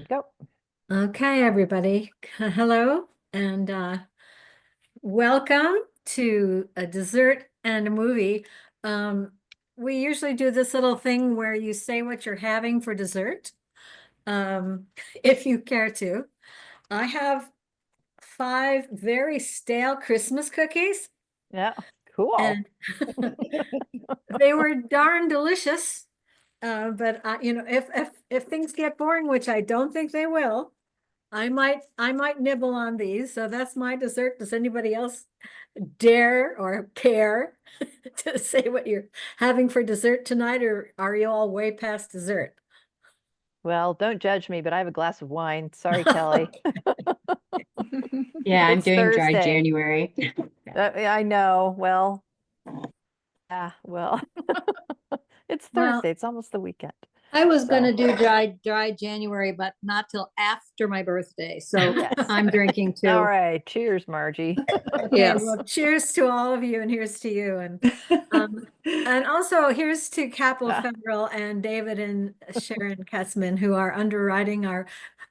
Go. Okay, everybody. Hello and welcome to a dessert and a movie. Um, we usually do this little thing where you say what you're having for dessert, um, if you care to. I have 5 very stale Christmas cookies, Yeah, cool. and they were darn delicious. But if things get boring, which I don't think they will, I might nibble on these. So that's my dessert. Does anybody else dare or care to say what you're having for dessert tonight, or are you all way past dessert? Well, don't judge me, but I have a glass of wine. Sorry, Kelly. Yeah, I'm It's doing dry Thursday. January. I know. Well, yeah, well, it's Well, Thursday. It's almost the weekend. I was So, gonna do dry January, but not till after my birthday. So yes. I'm drinking All too. right. Cheers, Margie. Okay, Yes. well, cheers to all of you, and here's to you. And also here's to Capel Federal and David and Sharon Kessman, who are underwriting our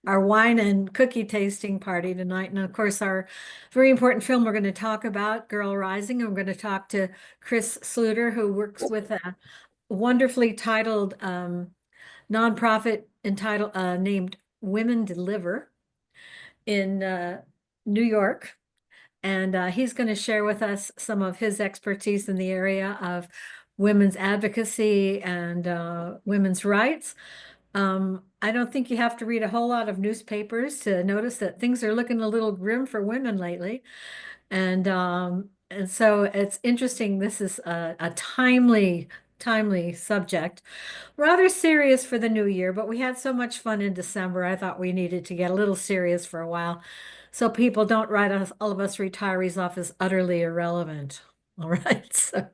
wine and cookie tasting party tonight. And of course, our very important film we're going to talk about, Girl Rising. And we're going to talk to Chris Sluter, who works with a wonderfully titled nonprofit entitled named Women Deliver in New York. And he's going to share with us some of his expertise in the area of women's advocacy and women's rights. I don't think you have to read a whole lot of newspapers to notice that things are looking a little grim for women lately. And so it's interesting. This is a timely subject, rather serious for the new year, but we had so much fun in December. I thought we needed to get a little serious for a while so people don't write us, all of us retirees off as utterly irrelevant. All right. So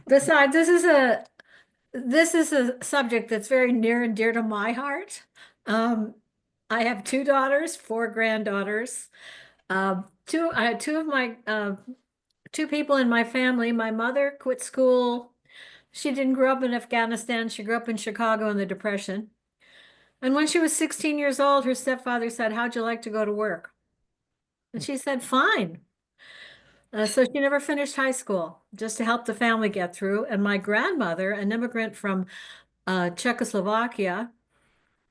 besides, this is a subject that's very near and dear to my heart. Um, I have 2 daughters, 4 granddaughters. I had two of my 2 people in my family. My mother quit school. She didn't grow up in Afghanistan. She grew up in Chicago in the Depression. And when she was 16 years old, her stepfather said, "How'd you like to go to work?" And she said, "Fine." So she never finished high school, just to help the family get through. And my grandmother, an immigrant from Czechoslovakia,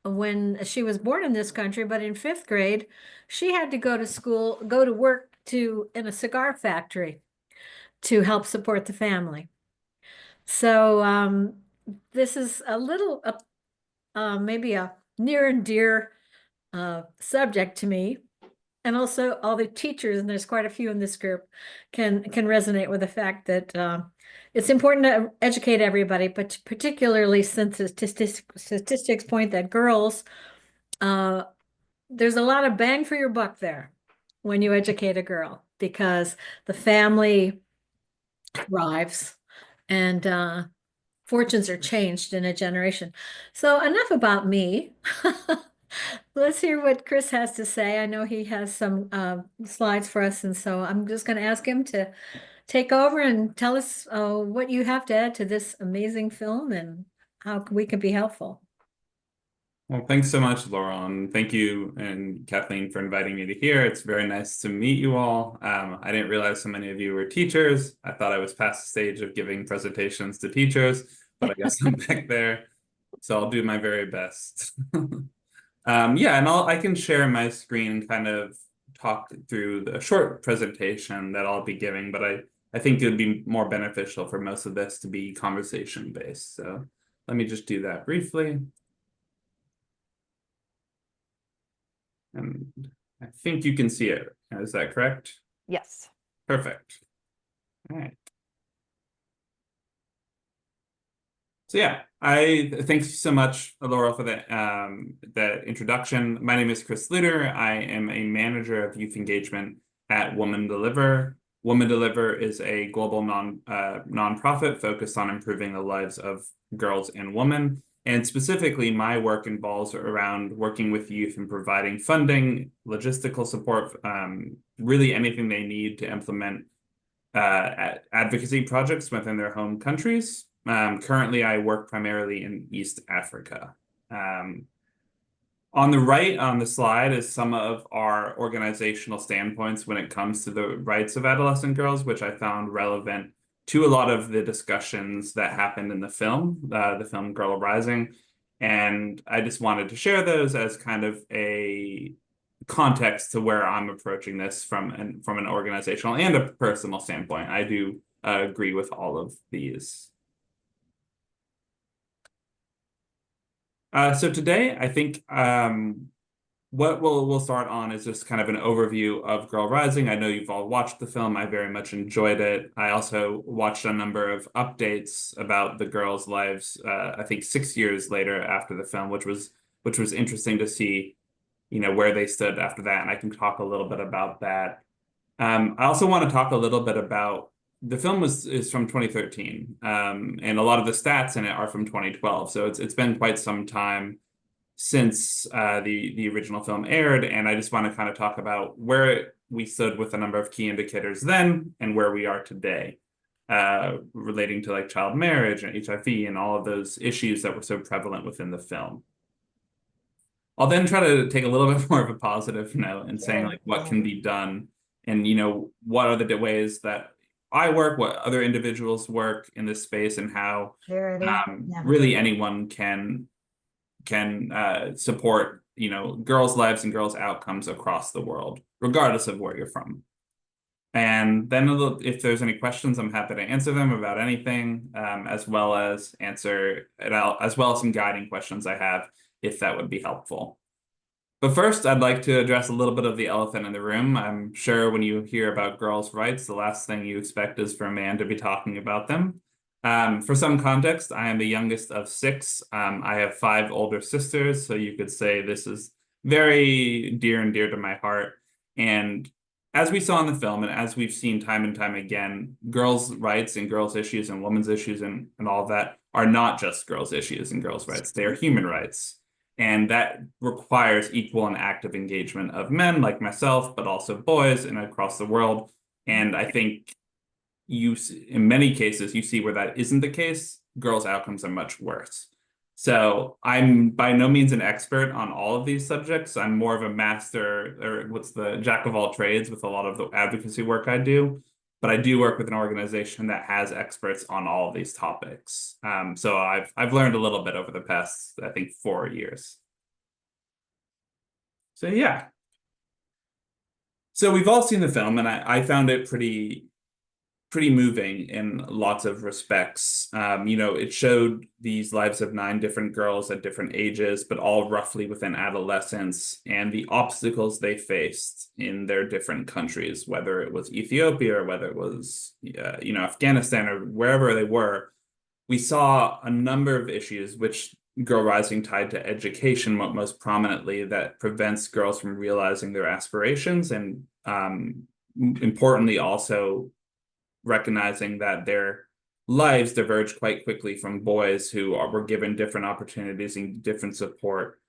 when she was born in this country, but in 5th grade, she had to go to work in a cigar factory to help support the family. So this is a little, maybe a near and dear subject to me. And also all the teachers, and there's quite a few in this group, can resonate with the fact that it's important to educate everybody, but particularly since the statistics point that girls, uh, there's a lot of bang for your buck there when you educate a girl, because the family thrives and fortunes are changed in a generation. So enough about me. Let's hear what Chris has to say. I know he has some slides for us, and so I'm just going to ask him to take over and tell us what you have to add to this amazing film and how we can be helpful. Well, thanks so much, Laurel, and thank you and Kathleen for inviting me to here. It's very nice to meet you all. I didn't realize so many of you were teachers. I thought I was past the stage of giving presentations to teachers, but I guess I'm back there. So I'll do my very best. Yeah, and I can share my screen and kind of talk through the short presentation that I'll be giving, but I think it would be more beneficial for most of this to be conversation based. So let me just do that briefly. And I think you can see it. Is that correct? Yes. Perfect. All right. So yeah, thanks so much, Laura, for that introduction. My name is Chris Sluter. I am a manager of youth engagement at Women Deliver. Women Deliver is a global nonprofit focused on improving the lives of girls and women. And specifically, my work involves around working with youth and providing funding, logistical support, really anything they need to implement advocacy projects within their home countries. Currently, I work primarily in East Africa. On the right on the slide is some of our organizational standpoints when it comes to the rights of adolescent girls, which I found relevant to a lot of the discussions that happened in the film Girl Rising. And I just wanted to share those as kind of a context to where I'm approaching this from an organizational and a personal standpoint. I do agree with all of these. So today, I think what we'll start on is just kind of an overview of Girl Rising. I know you've all watched the film. I very much enjoyed it. I also watched a number of updates about the girls' lives, I think 6 years later after the film, which was interesting to see, you know, where they stood after that. And I can talk a little bit about that. I also want to talk a little bit about the film is from 2013, and a lot of the stats in it are from 2012. So it's been quite some time since the original film aired, and I just want to kind of talk about where we stood with a number of key indicators then and where we are today, relating to like child marriage and HIV and all of those issues that were so prevalent within the film. I'll then try to take a little bit more of a positive note and saying like what can be done, and you know, what are the ways that I work, what other individuals work in this space, and how really anyone can support, you know, girls' lives and girls' outcomes across the world, regardless of where you're from. And then if there's any questions, I'm happy to answer them about anything, as well as some guiding questions I have, if that would be helpful. But first, I'd like to address a little bit of the elephant in the room. I'm sure when you hear about girls' rights, the last thing you expect is for a man to be talking about them. For some context, I am the youngest of 6. I have 5 older sisters, so you could say this is very dear to my heart. And as we saw in the film, and as we've seen time and time again, girls' rights and girls' issues and women's issues and all of that are not just girls' issues and girls' rights. They are human rights. And that requires equal and active engagement of men like myself, but also boys and across the world. And I think in many cases, you see where that isn't the case, girls' outcomes are much worse. So I'm by no means an expert on all of these subjects. I'm more of a master, or jack of all trades with a lot of the advocacy work I do. But I do work with an organization that has experts on all of these topics. So I've learned a little bit over the past, I think, 4 years. So yeah. So we've all seen the film, and I found it pretty moving in lots of respects. You know, it showed these lives of 9 different girls at different ages, but all roughly within adolescence, and the obstacles they faced in their different countries, whether it was Ethiopia or whether it was, you know, Afghanistan or wherever they were. We saw a number of issues, which Girl Rising tied to education most prominently, that prevents girls from realizing their aspirations, and importantly also recognizing that their lives diverge quite quickly from boys who were given different opportunities and different support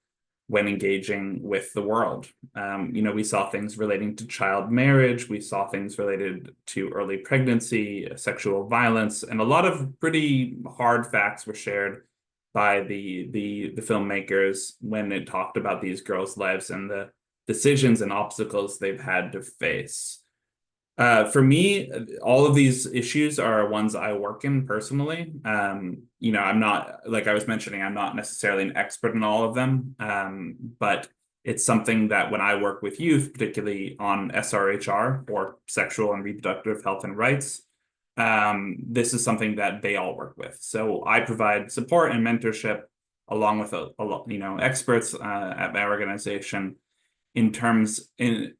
when engaging with the world. You know, we saw things relating to child marriage, we saw things related to early pregnancy, sexual violence, and a lot of pretty hard facts were shared by the filmmakers when it talked about these girls' lives and the decisions and obstacles they've had to face. For me, all of these issues are ones I work in personally. You know, I'm not, like I was mentioning, I'm not necessarily an expert in all of them, but it's something that when I work with youth, particularly on SRHR, or sexual and reproductive health and rights, this is something that they all work with. So I provide support and mentorship along with a lot, you know, experts at my organization, in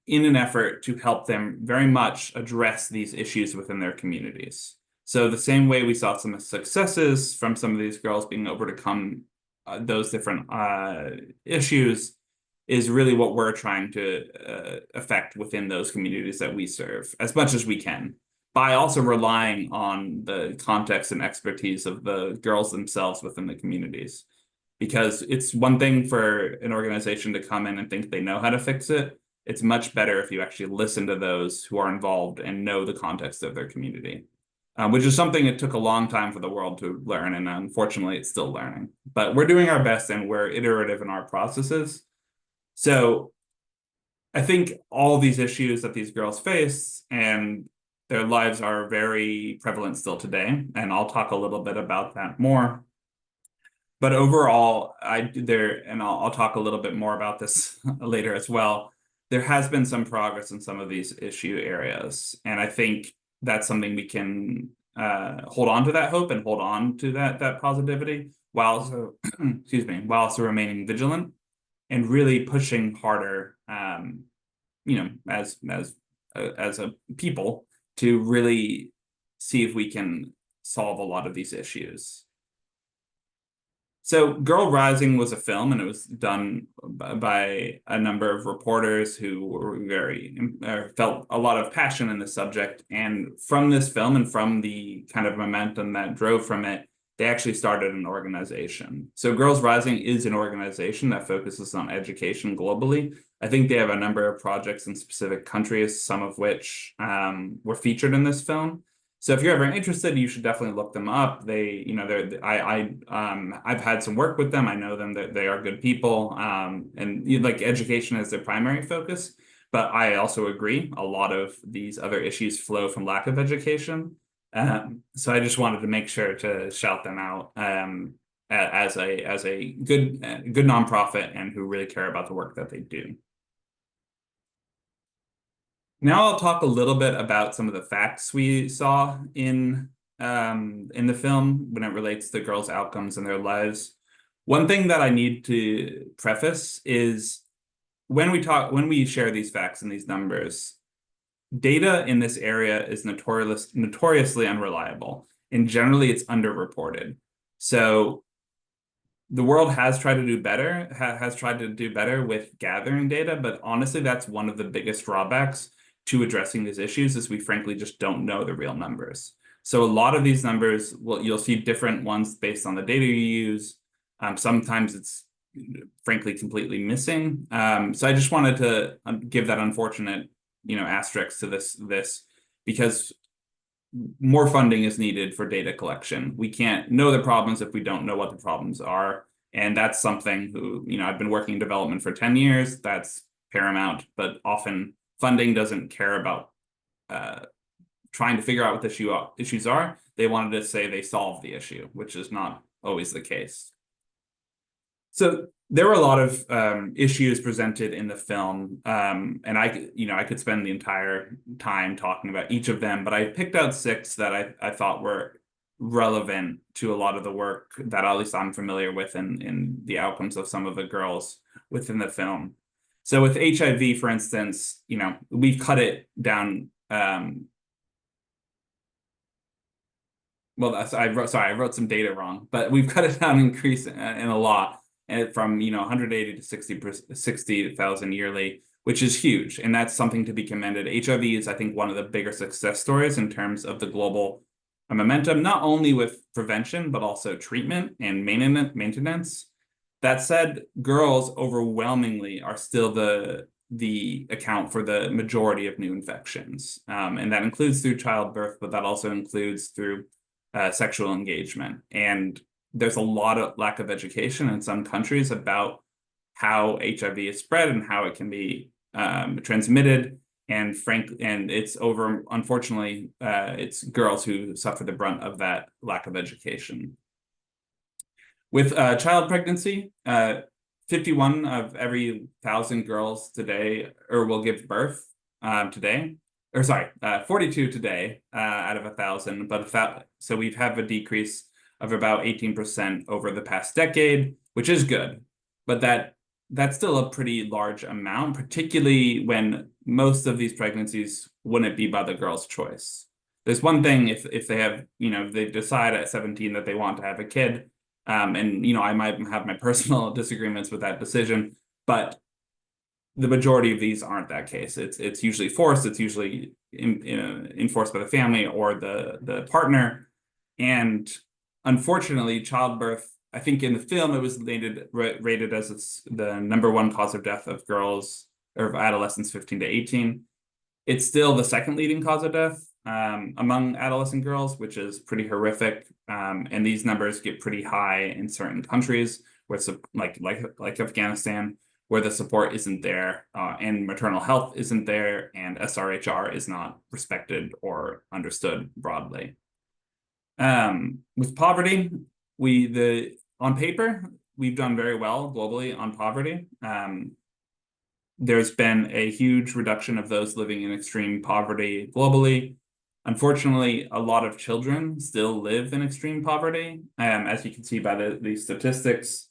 an effort to help them very much address these issues within their communities. So the same way we saw some successes from some of these girls being able to overcome those different issues is really what we're trying to affect within those communities that we serve as much as we can, by also relying on the context and expertise of the girls themselves within the communities. Because it's one thing for an organization to come in and think they know how to fix it. It's much better if you actually listen to those who are involved and know the context of their community, which is something it took a long time for the world to learn, and unfortunately it's still learning. But we're doing our best, and we're iterative in our processes. So I think all these issues that these girls face and their lives are very prevalent still today, and I'll talk a little bit about that more. But overall, I'll talk a little bit more about this later as well. There has been some progress in some of these issue areas, and I think that's something we can hold on to that hope and hold on to that positivity while also, excuse me, while also remaining vigilant and really pushing harder, as a people to really see if we can solve a lot of these issues. So Girl Rising was a film, and it was done by a number of reporters who were felt a lot of passion in the subject. And from this film and from the kind of momentum that drove from it, they actually started an organization. So Girls Rising is an organization that focuses on education globally. I think they have a number of projects in specific countries, some of which were featured in this film. So if you're ever interested, you should definitely look them up. I've had some work with them. I know them, that they are good people. And like education is their primary focus. But I also agree, a lot of these other issues flow from lack of education. So I just wanted to make sure to shout them out as a good nonprofit and who really care about the work that they do. Now I'll talk a little bit about some of the facts we saw in the film when it relates to girls' outcomes in their lives. One thing that I need to preface is when we share these facts and these numbers, data in this area is notoriously unreliable, and generally it's underreported. So the world has tried to do better with gathering data, but honestly, that's one of the biggest drawbacks to addressing these issues is we frankly just don't know the real numbers. So a lot of these numbers, you'll see different ones based on the data you use. Sometimes it's frankly completely missing. So I just wanted to give that unfortunate, asterisk to this because more funding is needed for data collection. We can't know the problems if we don't know what the problems are. And that's something I've been working in development for 10 years. That's paramount, but often funding doesn't care about trying to figure out what the issues are. They wanted to say they solved the issue, which is not always the case. So there were a lot of issues presented in the film, and I could spend the entire time talking about each of them, but I picked out 6 that I thought were relevant to a lot of the work that at least I'm familiar with in the outcomes of some of the girls within the film. So with HIV, for instance, we've cut it down. I wrote some data wrong, but we've cut it down in a lot, and from 180 to 60,000 yearly, which is huge, and that's something to be commended. HIV is, I think, one of the bigger success stories in terms of the global momentum, not only with prevention but also treatment and maintenance. That said, girls overwhelmingly are still the account for the majority of new infections. And that includes through childbirth, but that also includes through sexual engagement. And there's a lot of lack of education in some countries about how HIV is spread and how it can be transmitted. And unfortunately, it's girls who suffer the brunt of that lack of education. With child pregnancy, 51 of every 1,000 girls today will give birth today. 42 today out of 1,000. So we've had a decrease of about 18% over the past decade, which is good. But that's still a pretty large amount, particularly when most of these pregnancies wouldn't be by the girl's choice. There's one thing if they have, they decide at 17 that they want to have a kid. And I might have my personal disagreements with that decision, but the majority of these aren't that case. It's usually forced. It's usually enforced by the family or the partner. And unfortunately, childbirth, I think in the film, it was rated as the #1 cause of death of girls or of adolescents 15 to 18. It's still the second leading cause of death among adolescent girls, which is pretty horrific. And these numbers get pretty high in certain countries, where it's like Afghanistan, where the support isn't there, and maternal health isn't there, and SRHR is not respected or understood broadly. With poverty, on paper, we've done very well globally on poverty. There's been a huge reduction of those living in extreme poverty globally. Unfortunately, a lot of children still live in extreme poverty. As you can see by the statistics,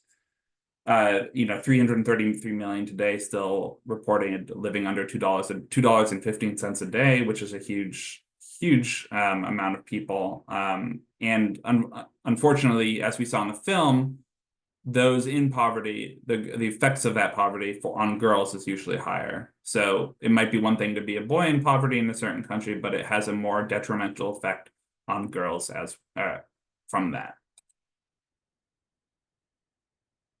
333 million today still reporting living under $2.15 a day, which is a huge amount of people. Unfortunately, as we saw in the film, those in poverty, the effects of that poverty on girls is usually higher. So it might be one thing to be a boy in poverty in a certain country, but it has a more detrimental effect on girls as from that.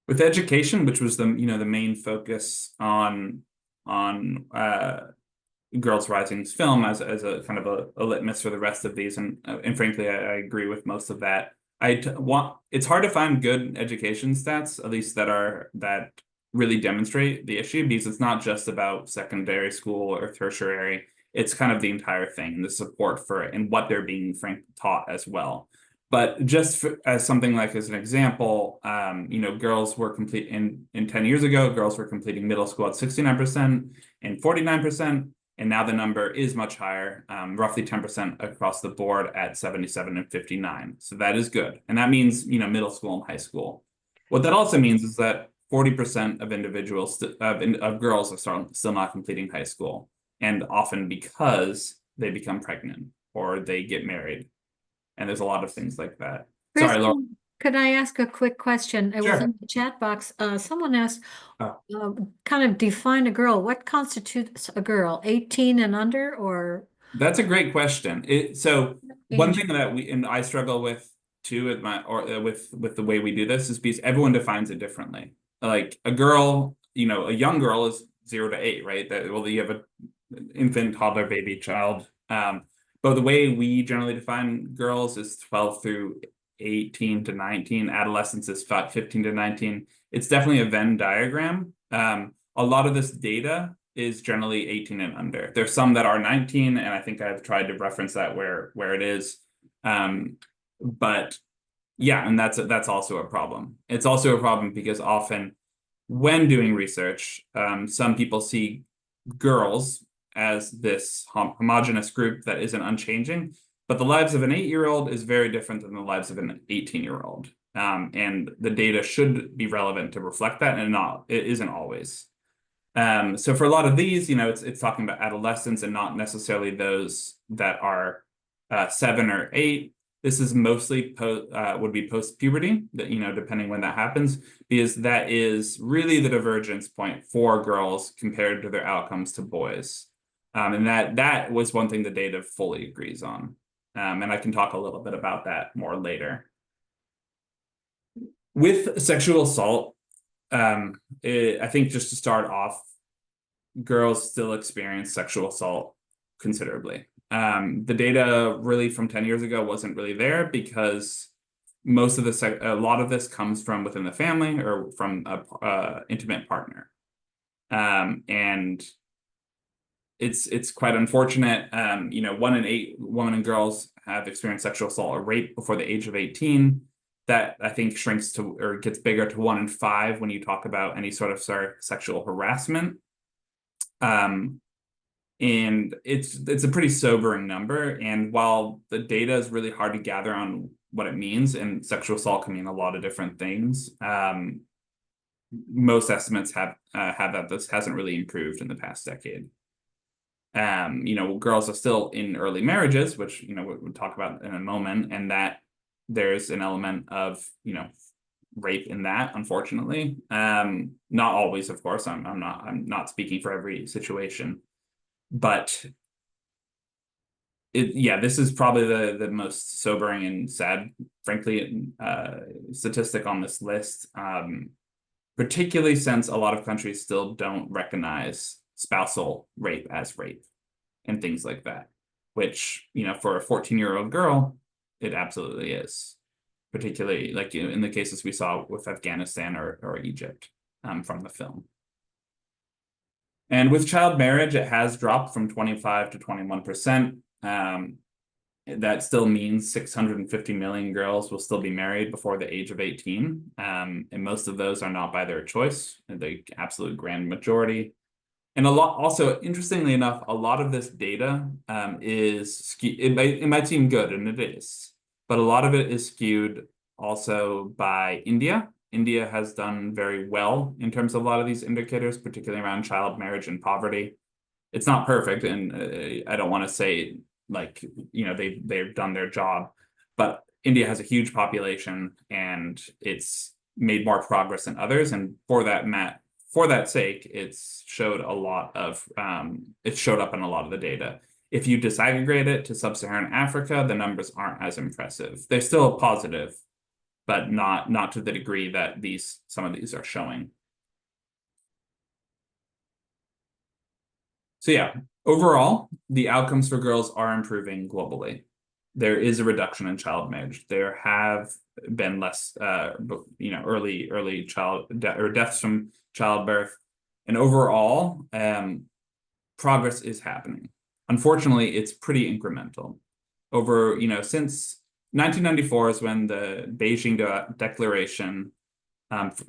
With education, which was the main focus on Girls Rising's film as a kind of a litmus for the rest of these, and frankly, I agree with most of that. It's hard to find good education stats, at least that really demonstrate the issue, because it's not just about secondary school or tertiary. It's kind of the entire thing, the support for it, and what they're being taught as well. But just as something like as an example, girls were 10 years ago, girls were completing middle school at 69% and 49%. And now the number is much higher, roughly 10% across the board at 77 and 59. So that is good. And that means, middle school and high school. What that also means is that 40% of individuals, of girls are still not completing high school. And often because they become pregnant or they get married. And there's a lot of things like that. Sorry, Laura. Kristen, could I ask a quick question? It was Sure. in the chat box. Someone asked, Oh. kind of define a girl. What constitutes a girl? 18 and under, or? That's a great question. One Age. thing that I struggle with too with the way we do this is because everyone defines it differently. Like a girl, a young girl is 0 to 8, right? You have an infant, toddler, baby, child. But the way we generally define girls is 12 through 18 to 19. Adolescence is 15 to 19. It's definitely a Venn diagram. A lot of this data is generally 18 and under. There's some that are 19, and I think I've tried to reference that where it is. But yeah, and that's also a problem. It's also a problem because often when doing research, some people see girls as this homogenous group that isn't unchanging, but the lives of an 8-year-old is very different than the lives of an 18-year-old. And the data should be relevant to reflect that, and it isn't always. So for a lot of these, it's talking about adolescents and not necessarily those that are 7 or 8. This is mostly would be post-puberty, depending when that happens, because that is really the divergence point for girls compared to their outcomes to boys. And that was one thing the data fully agrees on. And I can talk a little bit about that more later. With sexual assault, I think just to start off, girls still experience sexual assault considerably. The data really from 10 years ago wasn't really there because a lot of this comes from within the family or from a intimate partner. And it's quite unfortunate. 1 in 8 women and girls have experienced sexual assault or rape before the age of 18. That I think shrinks to or gets bigger to 1 in 5 when you talk about any sort of sexual harassment. And it's a pretty sobering number. And while the data is really hard to gather on what it means, and sexual assault can mean a lot of different things, most estimates have that this hasn't really improved in the past decade. Girls are still in early marriages, which we'll talk about in a moment, and that there's an element of rape in that, unfortunately. Not always, of course. I'm not speaking for every situation, but this is probably the most sobering and sad, frankly, statistic on this list. Particularly since a lot of countries still don't recognize spousal rape as rape and things like that, which for a 14-year-old girl, it absolutely is. Particularly like in the cases we saw with Afghanistan or Egypt from the film. And with child marriage, it has dropped from 25 to 21%. That still means 650 million girls will still be married before the age of 18. And most of those are not by their choice, the absolute grand majority. And a lot, also, interestingly enough, a lot of this data is it might seem good, and it is, but a lot of it is skewed also by India. India has done very well in terms of a lot of these indicators, particularly around child marriage and poverty. It's not perfect, and I don't want to say like, you know, they've done their job, but India has a huge population and it's made more progress than others, and for that sake, it's showed a lot of it showed up in a lot of the data. If you disaggregate it to sub-Saharan Africa, the numbers aren't as impressive. They're still positive, but not to the degree that some of these are showing. So yeah, overall, the outcomes for girls are improving globally. There is a reduction in child marriage. There have been less, early child deaths from childbirth, and overall, progress is happening. Unfortunately, it's pretty incremental. Since 1994 is when the Beijing Declaration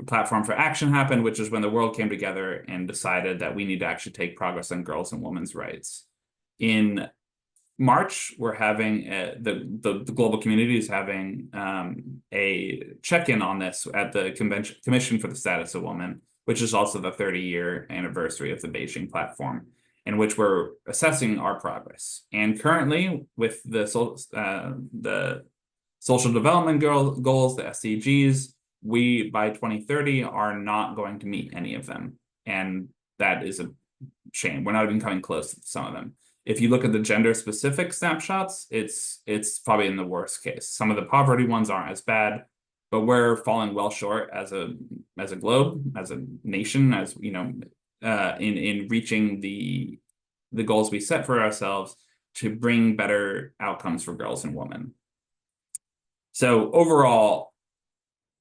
Platform for Action happened, which is when the world came together and decided that we need to actually take progress on girls and women's rights. In March, we're having the global community is having a check-in on this at the Commission for the Status of Women, which is also the 30-year anniversary of the Beijing platform, in which we're assessing our progress. And currently, with the Social Development Goals, the SDGs, we, by 2030, are not going to meet any of them. And that is a shame. We're not even coming close to some of them. If you look at the gender-specific snapshots, it's probably in the worst case. Some of the poverty ones aren't as bad, but we're falling well short as a globe, as a nation, as in reaching the goals we set for ourselves to bring better outcomes for girls and women. So overall,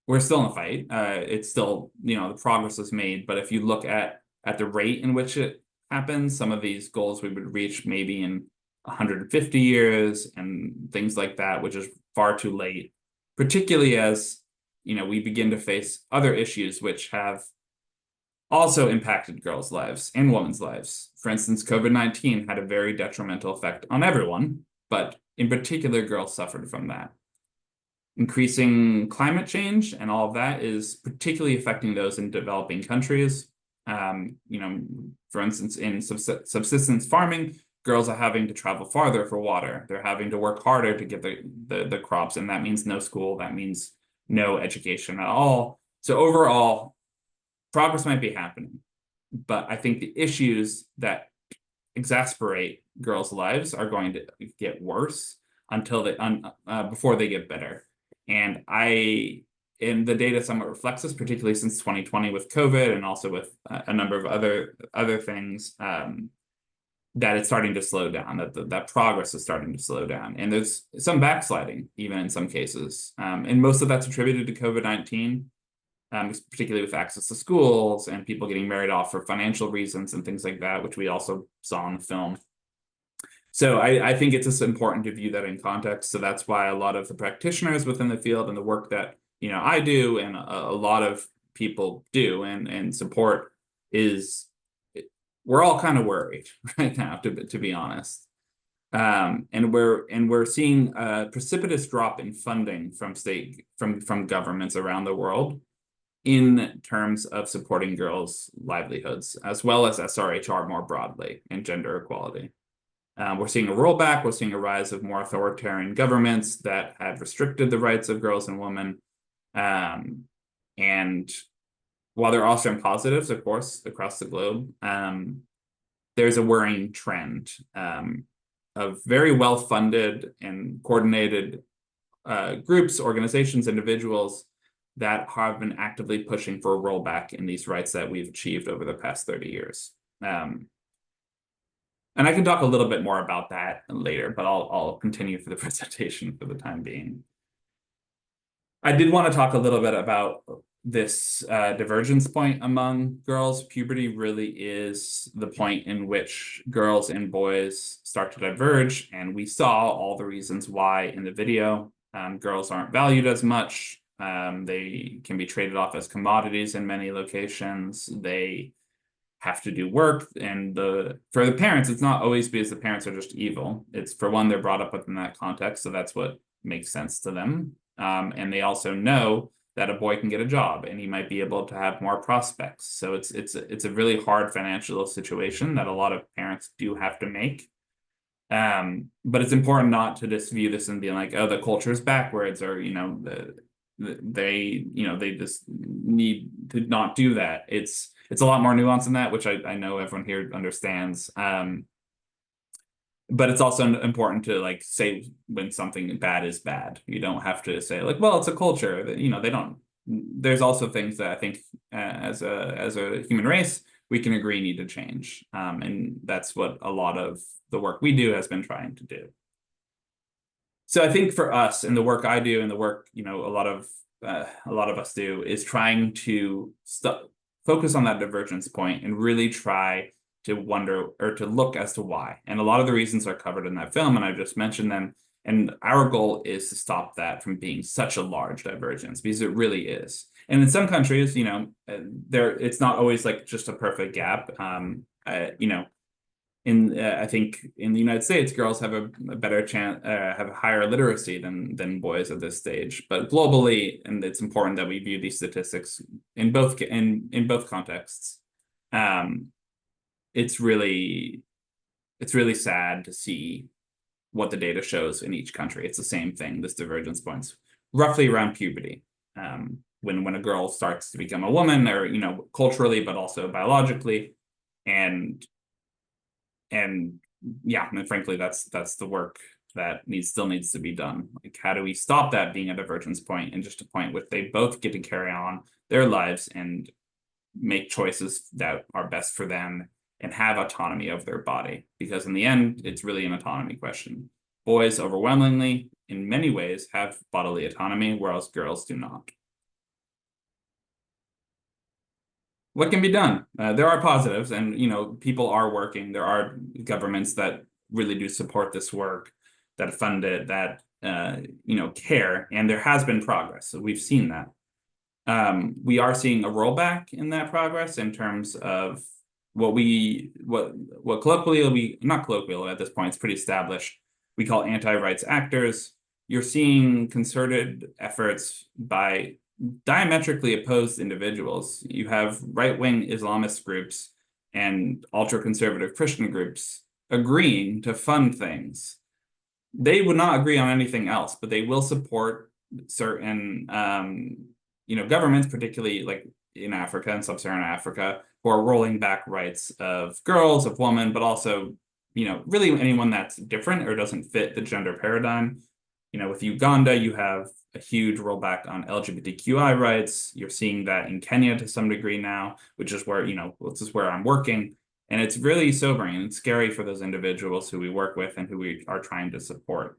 we're still in a fight. It's still, the progress is made, but if you look at the rate in which it happens, some of these goals we would reach maybe in 150 years and things like that, which is far too late, particularly as, we begin to face other issues which have also impacted girls' lives and women's lives. For instance, COVID-19 had a very detrimental effect on everyone, but in particular, girls suffered from that. Increasing climate change and all of that is particularly affecting those in developing countries. For instance, in subsistence farming, girls are having to travel farther for water. They're having to work harder to get the crops, and that means no school, that means no education at all. So overall, progress might be happening, but I think the issues that exasperate girls' lives are going to get worse until before they get better. And the data somewhat reflects this, particularly since 2020 with COVID and also with a number of other things, that it's starting to slow down, that progress is starting to slow down. And there's some backsliding, even in some cases. And most of that's attributed to COVID-19, particularly with access to schools and people getting married off for financial reasons and things like that, which we also saw in the film. So I think it's just important to view that in context. So that's why a lot of the practitioners within the field and the work that I do and a lot of people do and support we're all kind of worried right now, to be honest. And we're seeing a precipitous drop in funding from governments around the world in terms of supporting girls' livelihoods, as well as SRHR more broadly and gender equality. We're seeing a rollback. We're seeing a rise of more authoritarian governments that have restricted the rights of girls and women. And while there are also some positives, of course, across the globe, there's a worrying trend of very well-funded and coordinated groups, organizations, individuals that have been actively pushing for a rollback in these rights that we've achieved over the past 30 years. And I can talk a little bit more about that later, but I'll continue for the presentation for the time being. I did want to talk a little bit about this divergence point among girls. Puberty really is the point in which girls and boys start to diverge, and we saw all the reasons why in the video. Girls aren't valued as much. They can be traded off as commodities in many locations. They have to do work, and for the parents, it's not always because the parents are just evil. It's, for one, they're brought up within that context, so that's what makes sense to them. And they also know that a boy can get a job and he might be able to have more prospects. So it's a really hard financial situation that a lot of parents do have to make. But it's important not to just view this and be like, oh, the culture is backwards, or they just need to not do that. It's a lot more nuanced than that, which I know everyone here understands. But it's also important to like say when something bad is bad. You don't have to say like, well, it's a culture that, they don't. There's also things that I think as a human race we can agree need to change, and that's what a lot of the work we do has been trying to do. So I think for us, and the work I do, and the work a lot of us do, is trying to focus on that divergence point and really try to wonder, or to look as to why. And a lot of the reasons are covered in that film, and I just mentioned them. And our goal is to stop that from being such a large divergence, because it really is. And in some countries, it's not always like just a perfect gap. I think in the United States, girls have a better chance, have a higher literacy than boys at this stage. But globally, and it's important that we view these statistics in both contexts. It's really sad to see what the data shows in each country. It's the same thing, this divergence points, roughly around puberty. When a girl starts to become a woman, or culturally, but also biologically, and yeah, and frankly, that's the work that still needs to be done. Like, how do we stop that being a divergence point, and just a point where they both get to carry on their lives and make choices that are best for them and have autonomy of their body? Because in the end, it's really an autonomy question. Boys overwhelmingly, in many ways, have bodily autonomy, whereas girls do not. What can be done? There are positives, and people are working. There are governments that really do support this work, that fund it, that care, and there has been progress. So we've seen that. We are seeing a rollback in that progress in terms of what colloquially, not colloquially at this point, it's pretty established, we call anti-rights actors. You're seeing concerted efforts by diametrically opposed individuals. You have right-wing Islamist groups and ultra-conservative Christian groups agreeing to fund things. They would not agree on anything else, but they will support certain governments, particularly like in Africa and sub-Saharan Africa, who are rolling back rights of girls, of women, but also really anyone that's different or doesn't fit the gender paradigm. With Uganda, you have a huge rollback on LGBTQI rights. You're seeing that in Kenya to some degree now, which is where, this is where I'm working. And it's really sobering, and it's scary for those individuals who we work with and who we are trying to support.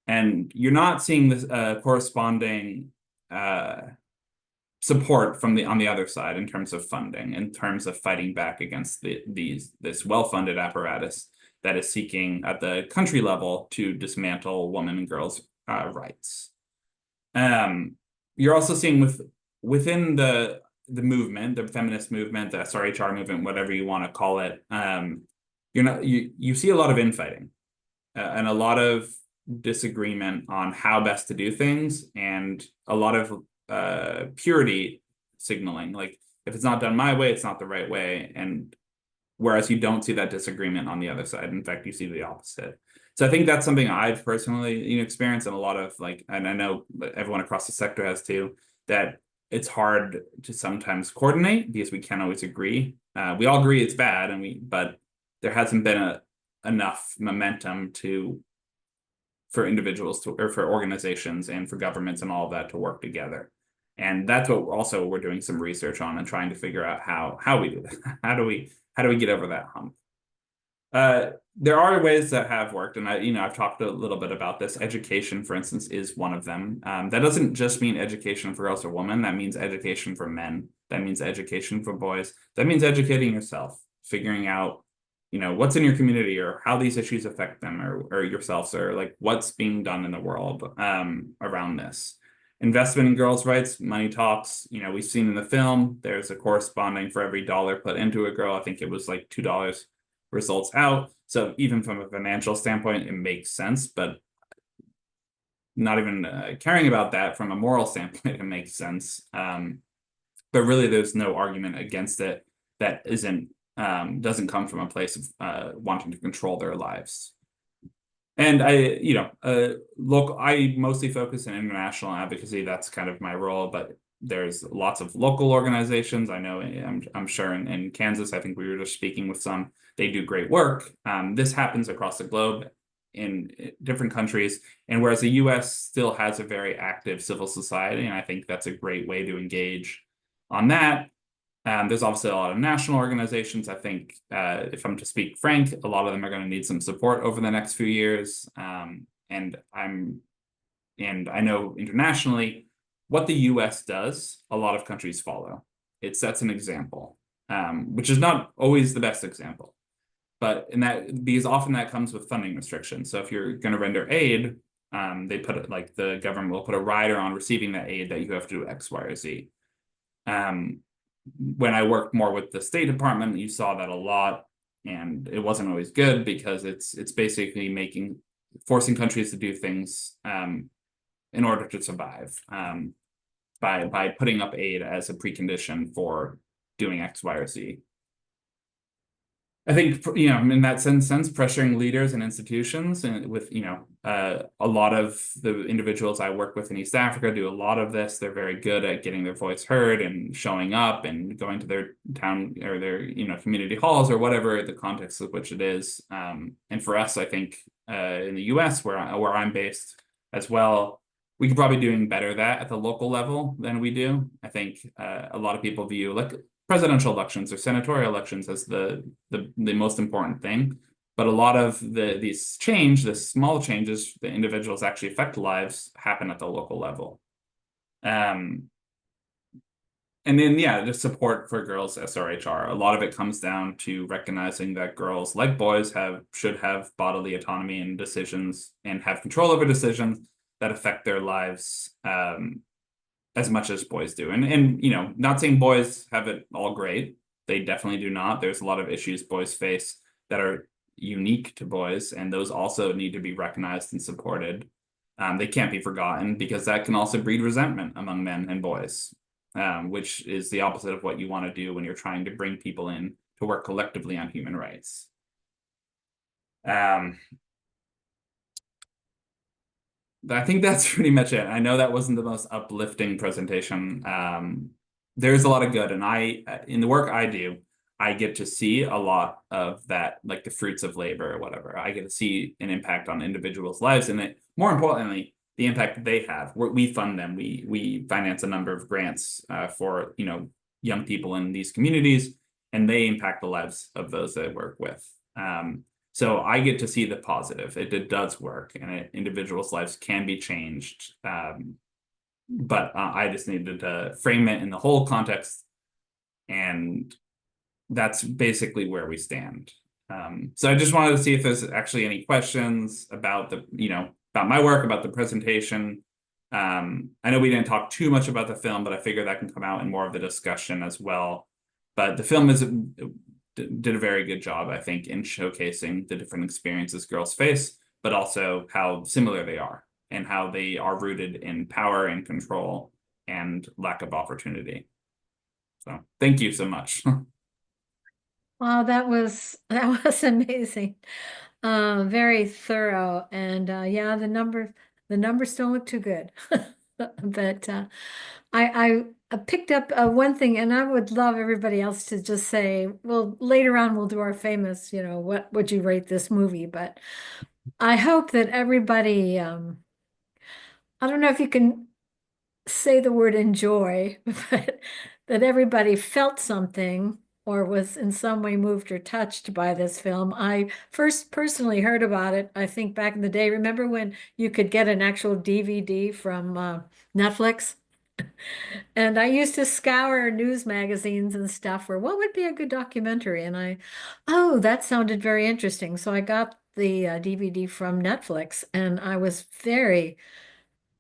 And you're not seeing this corresponding support from on the other side in terms of funding, in terms of fighting back against this well-funded apparatus that is seeking at the country level to dismantle women and girls' rights. You're also seeing within the movement, the feminist movement, the SRHR movement, whatever you want to call it, you see a lot of infighting and a lot of disagreement on how best to do things, and a lot of purity signaling, like, if it's not done my way, it's not the right way. And whereas you don't see that disagreement on the other side. In fact, you see the opposite. So I think that's something I've personally experienced, and a lot of and I know everyone across the sector has too, that it's hard to sometimes coordinate because we can't always agree. We all agree it's bad, but there hasn't been enough momentum for individuals or for organizations and for governments and all of that to work together. And that's what we're doing some research on, and trying to figure out how we do that. How do we get over that hump? There are ways that have worked, and I've talked a little bit about this. Education, for instance, is one of them. That doesn't just mean education for girls or women. That means education for men. That means education for boys. That means educating yourself, figuring out, what's in your community or how these issues affect them or yourselves, or like what's being done in the world around this. Investment in girls' rights, money talks. We've seen in the film, there's a corresponding for every dollar put into a girl. I think it was like $2 results out. So even from a financial standpoint, it makes sense, but not even caring about that from a moral standpoint, it makes sense. But really, there's no argument against it that doesn't come from a place of wanting to control their lives. And I mostly focus on international advocacy. That's kind of my role, but there's lots of local organizations. I know I'm sure in Kansas, I think we were just speaking with some, they do great work. This happens across the globe in different countries. And whereas the US still has a very active civil society, and I think that's a great way to engage on that. There's obviously a lot of national organizations. I think if I'm to speak frank, a lot of them are going to need some support over the next few years. And I know internationally, what the US does, a lot of countries follow. It sets an example, which is not always the best example. But because often that comes with funding restrictions. So if you're going to render aid, they put it like the government will put a rider on receiving that aid that you have to do X, Y, or Z. When I worked more with the State Department, you saw that a lot, and it wasn't always good because it's basically forcing countries to do things in order to survive by putting up aid as a precondition for doing X, Y, or Z. I think, in that sense, pressuring leaders and institutions, and with, a lot of the individuals I work with in East Africa do a lot of this. They're very good at getting their voice heard and showing up and going to their town or their, community halls or whatever the context of which it is. And for us, I think in the US, where I'm based as well, we could probably doing better that at the local level than we do. I think a lot of people view like presidential elections or senatorial elections as the most important thing, but a lot of the small changes, the individuals actually affect lives, happen at the local level. And then the support for girls SRHR, a lot of it comes down to recognizing that girls, like boys, should have bodily autonomy and decisions and have control over decisions that affect their lives as much as boys do. And not saying boys have it all great. They definitely do not. There's a lot of issues boys face that are unique to boys, and those also need to be recognized and supported. They can't be forgotten because that can also breed resentment among men and boys, which is the opposite of what you want to do when you're trying to bring people in to work collectively on human rights. I think that's pretty much it. I know that wasn't the most uplifting presentation. There's a lot of good, and in the work I do, I get to see a lot of that, like the fruits of labor or whatever. I get to see an impact on individuals' lives, and more importantly, the impact that they have. We fund them. We finance a number of grants for young people in these communities, and they impact the lives of those that I work with. So I get to see the positive. It does work, and individuals' lives can be changed. But I just needed to frame it in the whole context, and that's basically where we stand. So I just wanted to see if there's actually any questions about about my work, about the presentation. I know we didn't talk too much about the film, but I figure that can come out in more of the discussion as well. But the film did a very good job, I think, in showcasing the different experiences girls face, but also how similar they are and how they are rooted in power and control and lack of opportunity. So thank you so much. Wow, that was amazing. Very thorough, and yeah, the numbers don't look too good. But I picked up one thing, and I would love everybody else to just say, well, later on we'll do our famous, what would you rate this movie? But I hope that everybody, I don't know if you can say the word enjoy, but that everybody felt something or was in some way moved or touched by this film. I first personally heard about it, I think back in the day. Remember when you could get an actual DVD from Netflix? And I used to scour news magazines and stuff for what would be a good documentary. Oh, that sounded very interesting. So I got the DVD from Netflix and I was very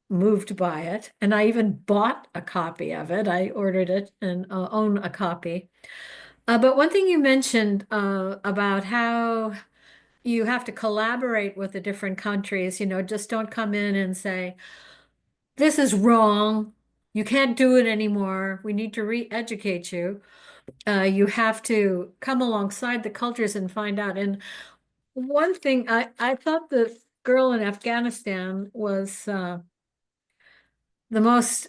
moved by it. And I even bought a copy of it. I ordered it and own a copy. But one thing you mentioned about how you have to collaborate with the different countries, just don't come in and say, this is wrong. You can't do it anymore. We need to re-educate you. You have to come alongside the cultures and find out. And one thing, I thought the girl in Afghanistan was the most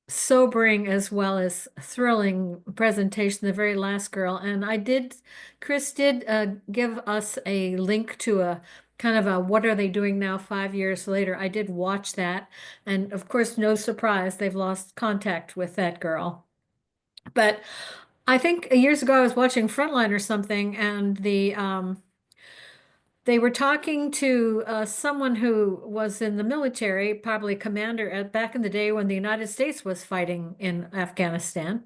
sobering as well as thrilling presentation, the very last girl. And Chris did give us a link to a kind of a what are they doing now 5 years later. I did watch that. And of course, no surprise, they've lost contact with that girl. But I think years ago I was watching Frontline or something, and they were talking to someone who was in the military, probably a commander back in the day when the United States was fighting in Afghanistan.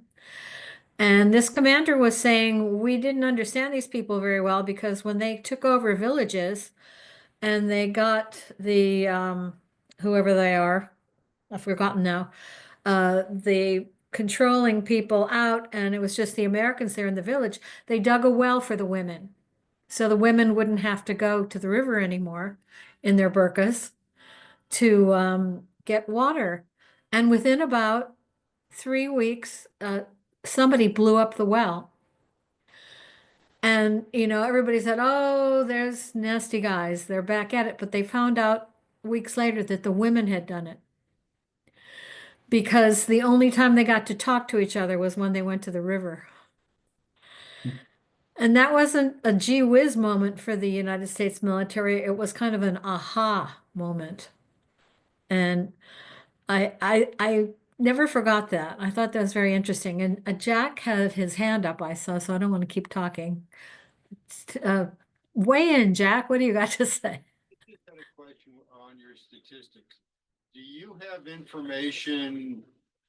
And this commander was saying, we didn't understand these people very well because when they took over villages and they got the, whoever they are, I've forgotten now, the controlling people out, and it was just the Americans there in the village, they dug a well for the women. So the women wouldn't have to go to the river anymore in their burqas to get water. And within about 3 weeks, somebody blew up the well. And, everybody said, oh, there's nasty guys. They're back at it. But they found out weeks later that the women had done it. Because the only time they got to talk to each other was when they went to the river. And that wasn't a gee whiz moment for the United States military. It was kind of an aha moment. And I never forgot that. I thought that was very interesting. And Jack had his hand up, I saw, so I don't want to keep talking. Weigh in, Jack. What do you got to say? I just had a question on your statistics. Do you have information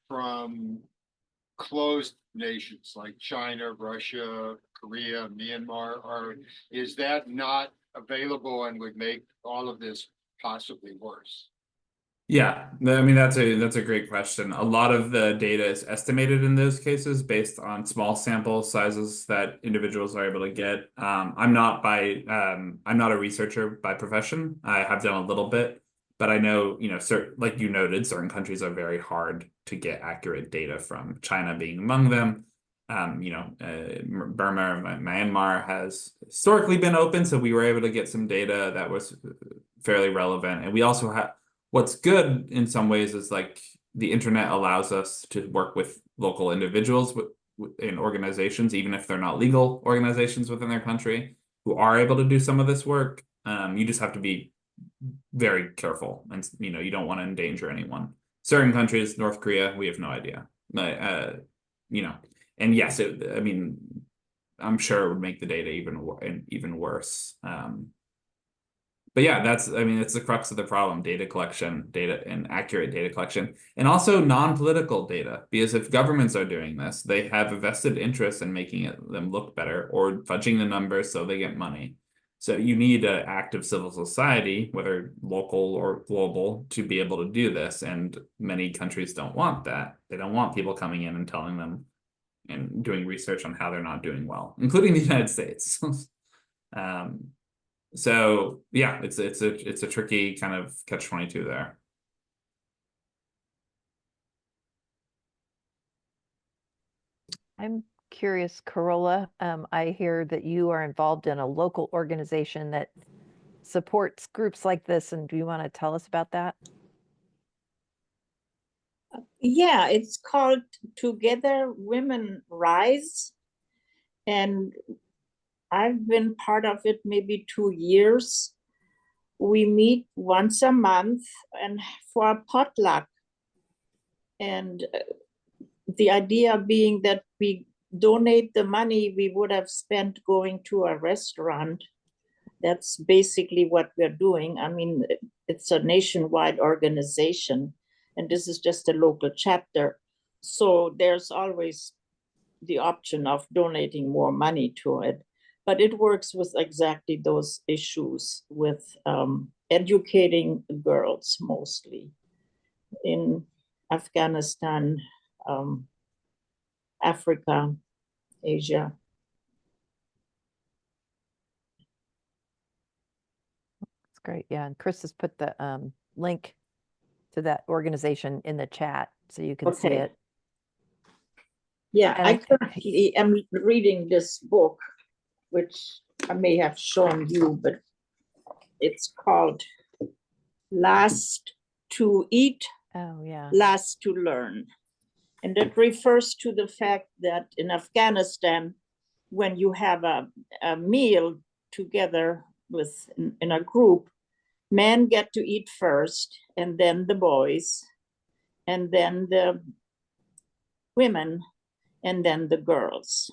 from closed nations like China, Russia, Korea, Myanmar, or is that not available and would make all of this possibly worse? Yeah, I mean that's a great question. A lot of the data is estimated in those cases based on small sample sizes that individuals are able to get. I'm not a researcher by profession. I have done a little bit, but I know, like you noted, certain countries are very hard to get accurate data from, China being among them. Burma, Myanmar has historically been open, so we were able to get some data that was fairly relevant. And we also have, what's good in some ways is like the internet allows us to work with local individuals in organizations, even if they're not legal organizations within their country, who are able to do some of this work. You just have to be very careful, and you don't want to endanger anyone. Certain countries, North Korea, we have no idea. And yes, I mean, I'm sure it would make the data even worse. But yeah, it's the crux of the problem: data collection, and accurate data collection, and also non-political data. Because if governments are doing this, they have a vested interest in making them look better or fudging the numbers so they get money. So you need an active civil society, whether local or global, to be able to do this. And many countries don't want that. They don't want people coming in and telling them and doing research on how they're not doing well, including the United States. So yeah, it's a tricky kind of catch-22 there. I'm curious, Carola. I hear that you are involved in a local organization that supports groups like this, and do you want to tell us about that? Yeah, it's called Together Women Rise. And I've been part of it maybe 2 years. We meet once a month and for a potluck. And the idea being that we donate the money we would have spent going to a restaurant. That's basically what we're doing. I mean, it's a nationwide organization, and this is just a local chapter. So there's always the option of donating more money to it. But it works with exactly those issues with educating girls mostly in Afghanistan, Africa, Asia. That's great. Yeah, and Chris has put the link to that organization in the chat so you can see Okay. it. Yeah, And I I- currently am reading this book, which I may have shown you, but it's called Last to Eat, Oh, yeah. Last to Learn. And it refers to the fact that in Afghanistan, when you have a meal together with in a group, men get to eat first, and then the boys, and then the women, and then the girls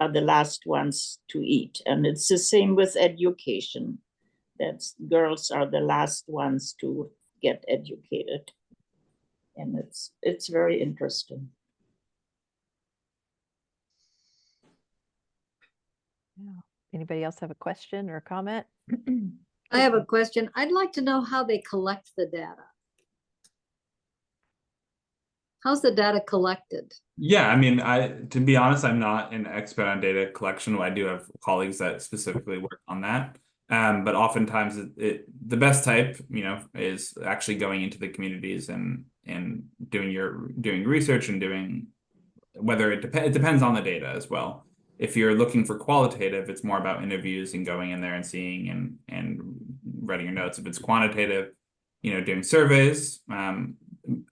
are the last ones to eat. And it's the same with education. That's girls are the last ones to get educated. And it's very interesting. Yeah. Anybody else have a question or a comment? I have a question. I'd like to know how they collect the data. How's the data collected? Yeah, I mean, to be honest, I'm not an expert on data collection. I do have colleagues that specifically work on that. But oftentimes the best type, is actually going into the communities and doing research and doing whether it depends on the data as well. If you're looking for qualitative, it's more about interviews and going in there and seeing and writing your notes. If it's quantitative, doing surveys.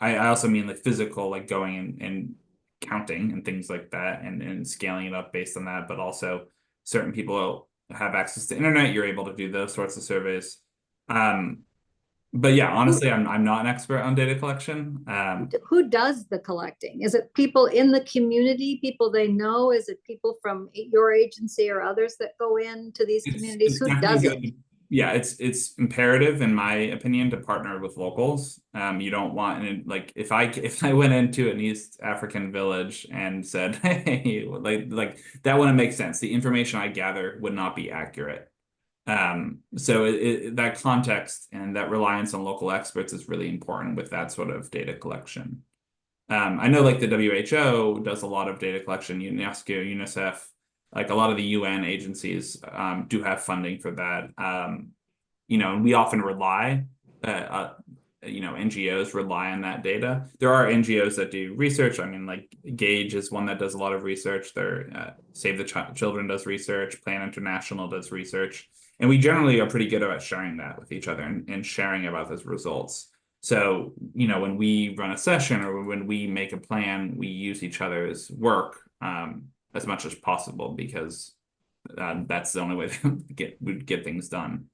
I also mean like physical, like going and counting and things like that and scaling it up based on that, but also certain people have access to internet, you're able to do those sorts of surveys. But yeah, honestly, I'm not an expert on data collection. Who does the collecting? Is it people in the community, people they know? Is it people from your agency or others that go into these communities? Who does it? Yeah, it's imperative, in my opinion, to partner with locals. You don't want, like, if I went into an East African village and said, hey, like that wouldn't make sense. The information I gather would not be accurate. So that context and that reliance on local experts is really important with that sort of data collection. I know like the WHO does a lot of data collection, UNESCO, UNICEF, like a lot of the UN agencies do have funding for that. And we often rely, NGOs rely on that data. There are NGOs that do research. I mean, like Gage is one that does a lot of research. Save the Children does research. Plan International does research. And we generally are pretty good about sharing that with each other and sharing about those results. So, when we run a session or when we make a plan, we use each other's work as much as possible because that's the only way we'd get things done.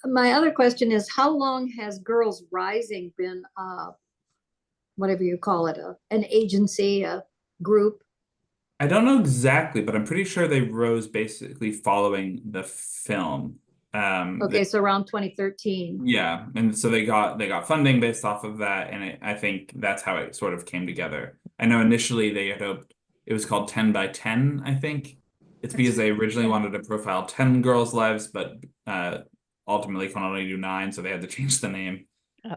My other question is, how long has Girls Rising been, whatever you call it, an agency, a group? I don't know exactly, but I'm pretty sure they rose basically following the film. Okay, so around 2013. Yeah, and so they got funding based off of that, and I think that's how it sort of came together. I know initially they had hoped it was called 10 by 10, I think. It's because they originally wanted to profile 10 girls' lives, but ultimately can only do 9, so they had to change the name. Oh.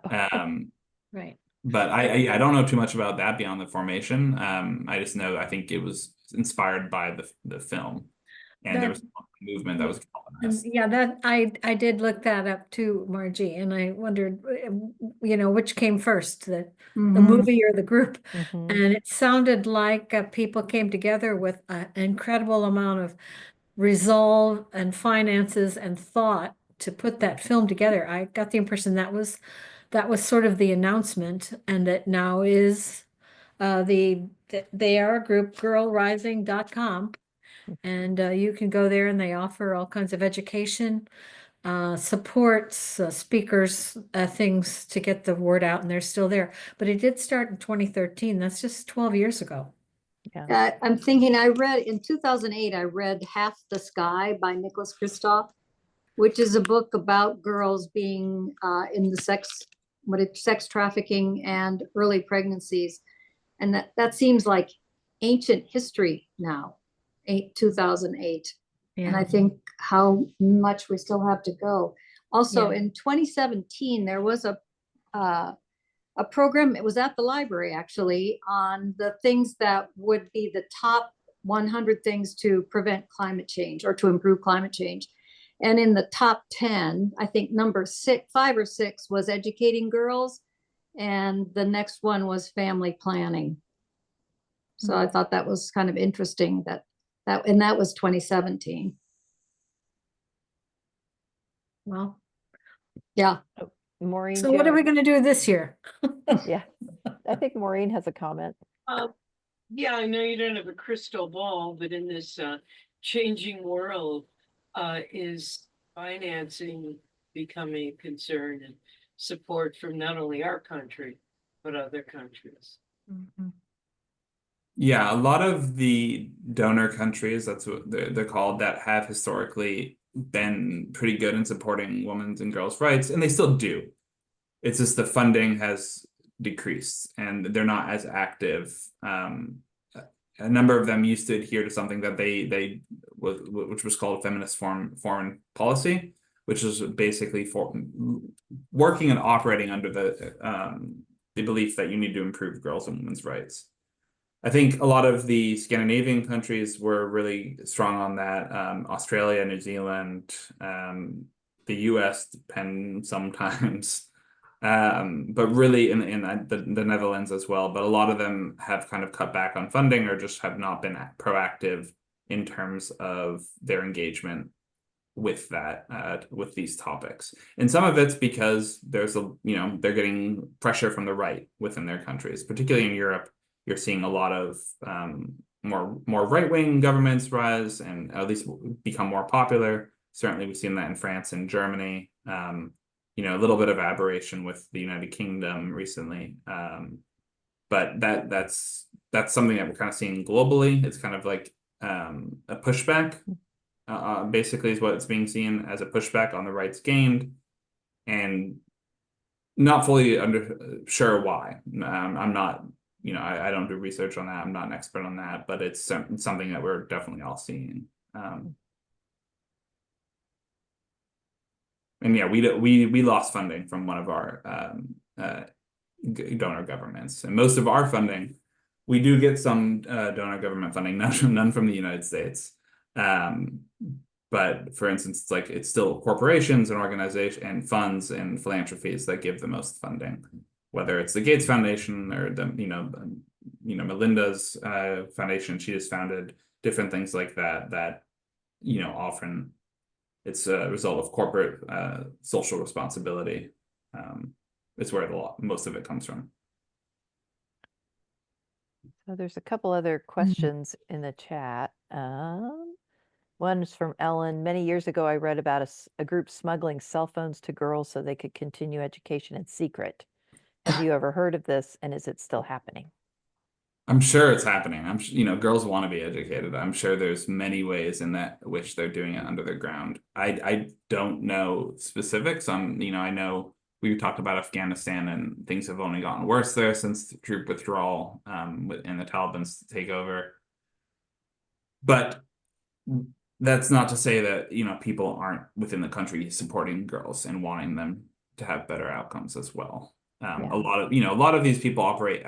Right. But I don't know too much about that beyond the formation. I just know I think it was inspired by the film, and there was a movement that was galvanized. Yeah, that I did look that up too, Margie, and I wondered, which came first, the Mhm. movie or the group. Mhm. And it sounded like people came together with an incredible amount of resolve and finances and thought to put that film together. I got the impression that was sort of the announcement, and that now is they are a group, girlrising.com. And you can go there and they offer all kinds of education, supports, speakers, things to get the word out, and they're still there. But it did start in 2013. That's just 12 years ago. I'm thinking, I read in 2008, I read Half the Sky by Nicholas Kristof, which is a book about girls being in the sex trafficking and early pregnancies. And that seems like ancient history now, 2008. And I Yeah. think how much we still have to go. Also, Yeah. in 2017, there was a program, it was at the library actually, on the things that would be the top 100 things to prevent climate change or to improve climate change. And in the top 10, I think number 5 or 6 was educating girls. And the next one was family planning. So I thought that was kind of interesting and that was 2017. Well, Yeah. Maureen, so do you what have are a- we gonna do this year? Yeah, I think Maureen has a comment. Yeah, I know you don't have a crystal ball, but in this changing world, is financing becoming a concern and support from not only our country, but other countries? Yeah, a lot of the donor countries, that's what they're called, that have historically been pretty good in supporting women's and girls' rights, and they still do. It's just the funding has decreased and they're not as active. A number of them used to adhere to something that which was called feminist foreign policy, which is basically for working and operating under the belief that you need to improve girls' and women's rights. I think a lot of the Scandinavian countries were really strong on that. Australia, New Zealand, the US depend sometimes. But really in the Netherlands as well. But a lot of them have kind of cut back on funding or just have not been proactive in terms of their engagement with with these topics. And some of it's because there's they're getting pressure from the right within their countries, particularly in Europe. You're seeing a lot of more right-wing governments rise and at least become more popular. Certainly, we've seen that in France and Germany. A little bit of aberration with the United Kingdom recently. But that's something that we're kind of seeing globally. It's kind of like a pushback, basically is what it's being seen as, a pushback on the rights gained, and not fully sure why. I'm not, I don't do research on that. I'm not an expert on that, but it's something that we're definitely all seeing. And yeah, we lost funding from one of our donor governments, and most of our funding, we do get some donor government funding, none from the United States. But for instance, it's still corporations and organizations and funds and philanthropies that give the most funding, whether it's the Gates Foundation or the Melinda's foundation. She has founded different things like that often it's a result of corporate social responsibility. It's where most of it comes from. So there's a couple other questions in the chat. One is from Ellen. Many years ago, I read about a group smuggling cell phones to girls so they could continue education in secret. Have you ever heard of this, and is it still happening? I'm sure it's happening. Girls want to be educated. I'm sure there's many ways in which they're doing it under the ground. I don't know specifics on, I know we talked about Afghanistan and things have only gotten worse there since the troop withdrawal and the Taliban's takeover. But that's not to say that, people aren't within the country supporting girls and wanting them to have better outcomes as well. A lot of these people operate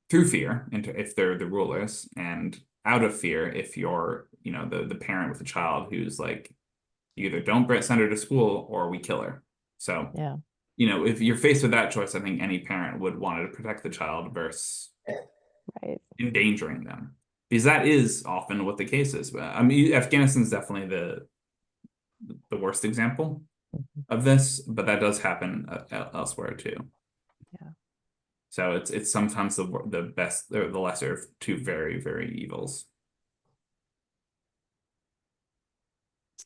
through fear, if they're the rulers, and out of fear if you're the parent with a child who's like, either don't send her to school or we kill her. So yeah, if you're faced with that choice, I think any parent would want to protect the child versus endangering them, because that is often what the case is. But I mean, Afghanistan's definitely the worst example of this, but that does happen elsewhere too. Yeah. So it's sometimes the best or the lesser of two very, very evils.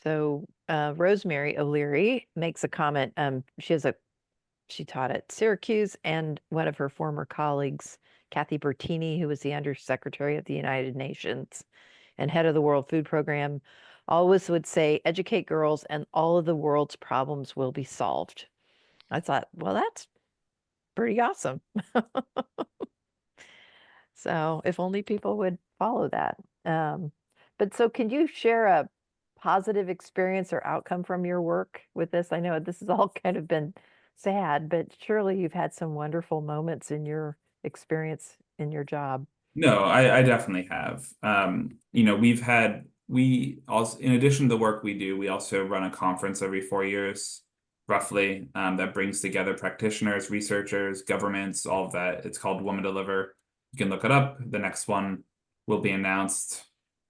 So Rosemary O'Leary makes a comment. She taught at Syracuse, and one of her former colleagues Kathy Bertini, who was the Undersecretary of the United Nations and head of the World Food Program, always would say, educate girls and all of the world's problems will be solved. I thought, well, that's pretty awesome. So if only people would follow that. But so can you share a positive experience or outcome from your work with this? I know this has all kind of been sad, but surely you've had some wonderful moments in your experience in your job. No, I definitely have. You know, we also, in addition to the work we do, we also run a conference every 4 years, roughly, that brings together practitioners, researchers, governments, all of that. It's called Women Deliver. You can look it up. The next one will be announced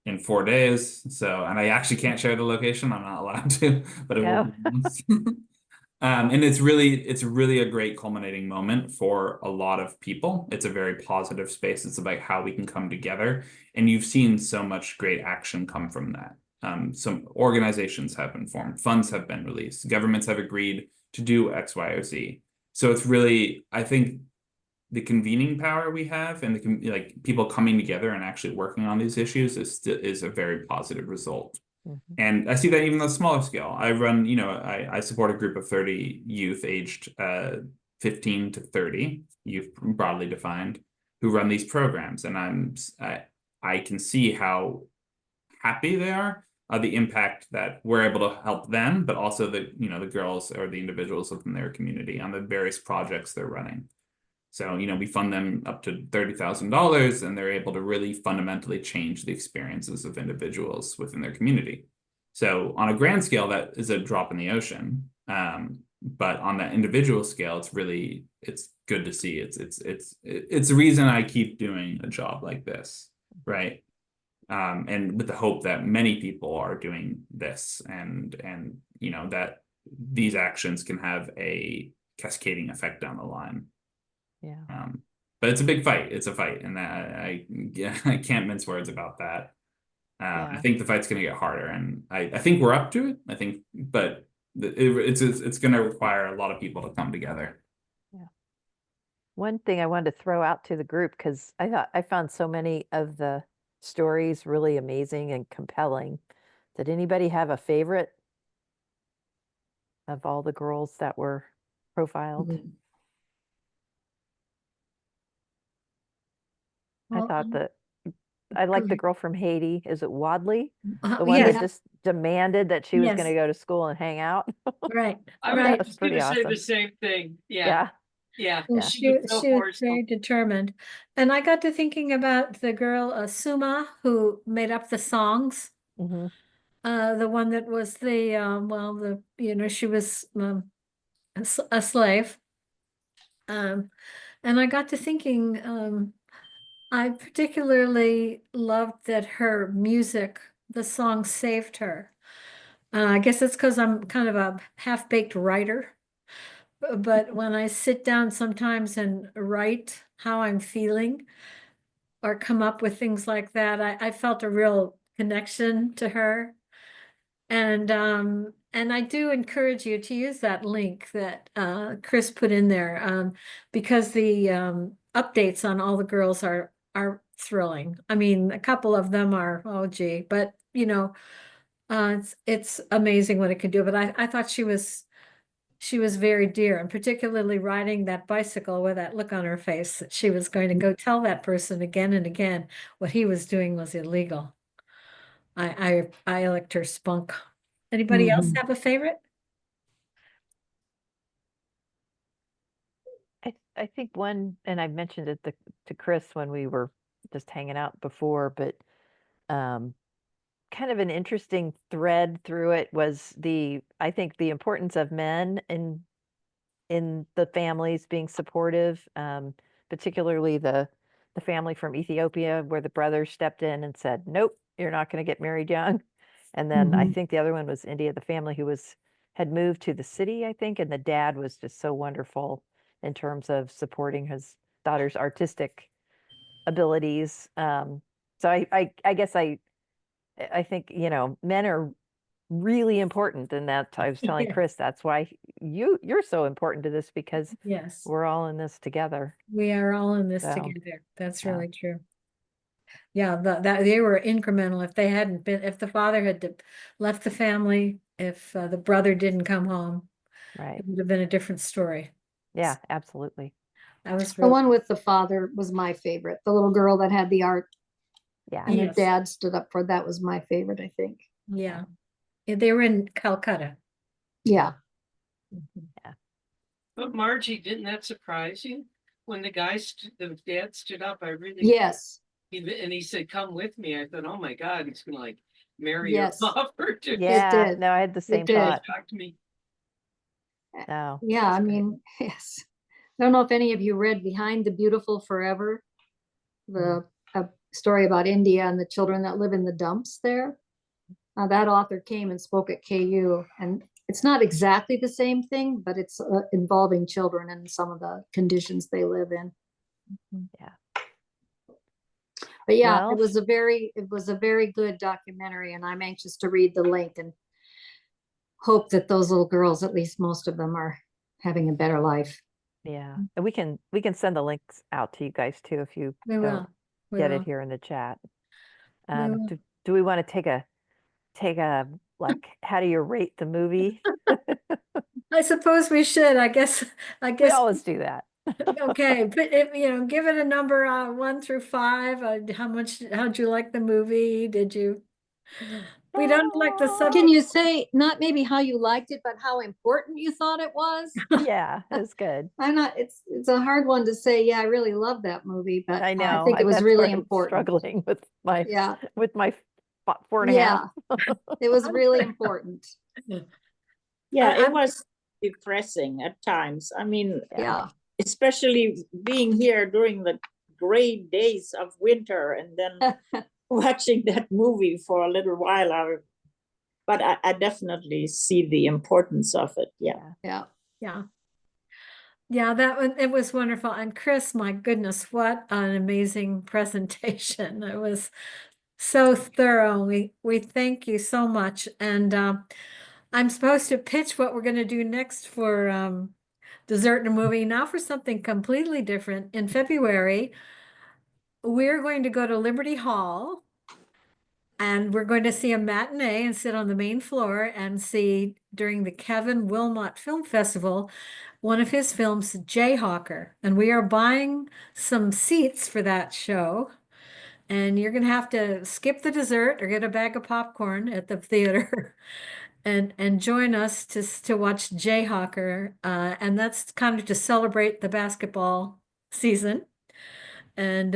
in 4 days. So, and I actually can't share the location. I'm not allowed to, but it will be announced. And it's really a great culminating moment for a lot of people. It's a very positive space. It's about how we can come together. And you've seen so much great action come from that. Some organizations have been formed, funds have been released, governments have agreed to do X, Y, or Z. So it's really, I think, the convening power we have and like people coming together and actually working on these issues is a very positive result. And I see that even on a smaller scale. I run, you know, I support a group of 30 youth aged 15 to 30, youth broadly defined, who run these programs. And I can see how happy they are, the impact that we're able to help them, but also the, you know, the girls or the individuals within their community on the various projects they're running. So, you know, we fund them up to $30,000 and they're able to really fundamentally change the experiences of individuals within their community. So on a grand scale, that is a drop in the ocean. But on that individual scale, it's good to see. It's the reason I keep doing a job like this, right? And with the hope that many people are doing this and you know, that these actions can have a cascading effect down the line. Yeah. But it's a big fight. It's a fight, and I can't mince words about that. I think the fight's going to get harder, and I think we're up to it. I think, but it's going to require a lot of people to come together. Yeah. One thing I wanted to throw out to the group, because I found so many of the stories really amazing and compelling. Did anybody have a favorite of all the girls that were profiled? I thought that I like the girl from Haiti. Is it Wadley? The one yes, that just demanded that she was Yes. going to go to school and hang out. right. I Right. was That's just gonna pretty say the awesome. same thing. Yeah, Yeah. yeah. And Yeah. she so was very forceful. determined. And I got to thinking about the girl, Suma, who made up the songs. Hmm. The one that was she was a slave. And I got to thinking, I particularly loved that her music, the song saved her. I guess it's because I'm kind of a half-baked writer. But when I sit down sometimes and write how I'm feeling or come up with things like that, I felt a real connection to her. And I do encourage you to use that link that Chris put in there because the updates on all the girls are thrilling. I mean, a couple of them are, oh gee, but you know, it's amazing what it can do. But I thought she was very dear, and particularly riding that bicycle with that look on her face that she was going to go tell that person again and again what he was doing was illegal. I liked her spunk. Anybody else have a favorite? I think one, and I mentioned it to Chris when we were just hanging out before, but kind of an interesting thread through it was I think the importance of men in the families being supportive, particularly the family from Ethiopia where the brother stepped in and said, nope, you're not going to get married young. And then I think the other one was India, the family who had moved to the city, I think, and the dad was just so wonderful in terms of supporting his daughter's artistic abilities. So I guess I think, you know, men are really important, and that I was telling Yeah. Chris, that's why you're so important to this because Yes, we're all in this together. we are all in this So, together. That's yeah. really true. Yeah, that they were incremental. If they hadn't been, if the father had left the family, if the brother didn't come home, Right. it would have been a different story. Yeah, absolutely. That was The really, one with the father was my favorite. The little girl that had the art Yeah. and her Yes. dad stood up for, that was my favorite, I think. yeah. They were in Calcutta. Yeah. But Margie, didn't that surprise you? When the the dad stood up, I really. Yes. And he said, come with me. I thought, oh my God, he's gonna like marry Yes. her off or do. Yeah, did. no, I had the same did. thought. Shocked me. No. Yeah, I that's great. mean, yes. I don't know if any of you read Behind the Beautiful Forever, the story about India and the children that live in the dumps there. That author came and spoke at KU, and it's not exactly the same thing, but it's involving children and some of the conditions they live in. Yeah. But yeah, Well, it was a very good documentary, and I'm anxious to read the link and hope that those little girls, at least most of them, are having a better life. yeah. And we can send the links out to you guys too if you We don't will. We get will. it here in the chat. We will. Do we want to take a like how do you rate the movie? I suppose we should. I guess. We always do that. Okay, but give it a number 1 through 5. How'd you like the movie? Did you? We don't like the Can subject. you say not maybe how you liked it, but how important you thought it was? Yeah, it's good. I'm not, it's a hard one to say, yeah, I really love that movie, but I I know. think it was that's really where I'm important. struggling with my Yeah, 4.5. it was really important. Yeah, I'm- it was depressing at times. I mean, Yeah, especially being here during the gray days of winter and then watching that movie for a little while. But I definitely see the importance of it. Yeah. yeah. Yeah, it was wonderful. And Chris, my goodness, what an amazing presentation. It was so thorough. We thank you so much. And I'm supposed to pitch what we're going to do next for Dessert and a Movie. Now for something completely different. In February, we're going to go to Liberty Hall. And we're going to see a matinee and sit on the main floor and see during the Kevin Wilmot Film Festival, one of his films, Jayhawker. And we are buying some seats for that show. And you're going to have to skip the dessert or get a bag of popcorn at the theater and join us to watch Jayhawker. And that's kind of to celebrate the basketball season and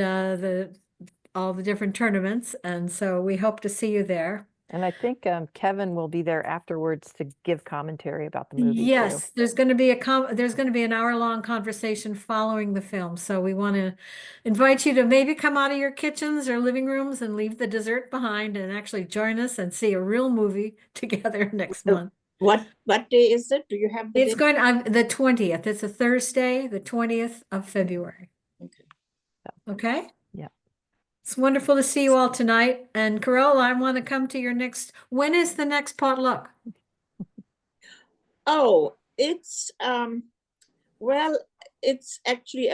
all the different tournaments. And so we hope to see you there. And I think Kevin will be there afterwards to give commentary about the movie too. Yes, there's going to be an hour-long conversation following the film. So we want to invite you to maybe come out of your kitchens or living rooms and leave the dessert behind and actually join us and see a real movie together next month. What day is it? Do you have the It's date? going on the 20th. It's a Thursday, the 20th of February. Okay. Okay? Yeah. It's wonderful to see you all tonight. And Carol, I want to come to your when is the next potluck? Oh, it's well, it's actually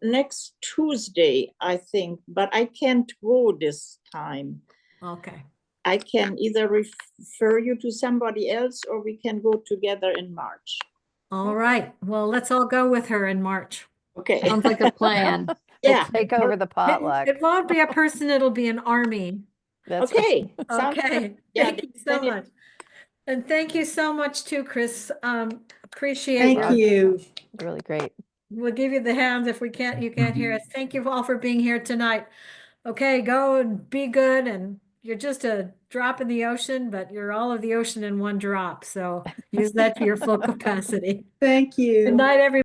next Tuesday, I think, but I can't go this time. Okay. I can either refer you to somebody else or we can go together in March. All right. Well, let's all go with her in March. Okay. Sounds like a plan. Yeah. Take over the potluck. It won't be a person, it'll be an army. That's right. Okay. Sounds good. Okay. Yeah, Thank you so then it- much. And thank you so much too, Chris. Appreciate Thank your, you. Really great. we'll give you the hand if you can't hear us. Thank you all for being here tonight. Okay, go and be good. And you're just a drop in the ocean, but you're all of the ocean in one drop. So use that to your full capacity. Thank you. Good night, everyone.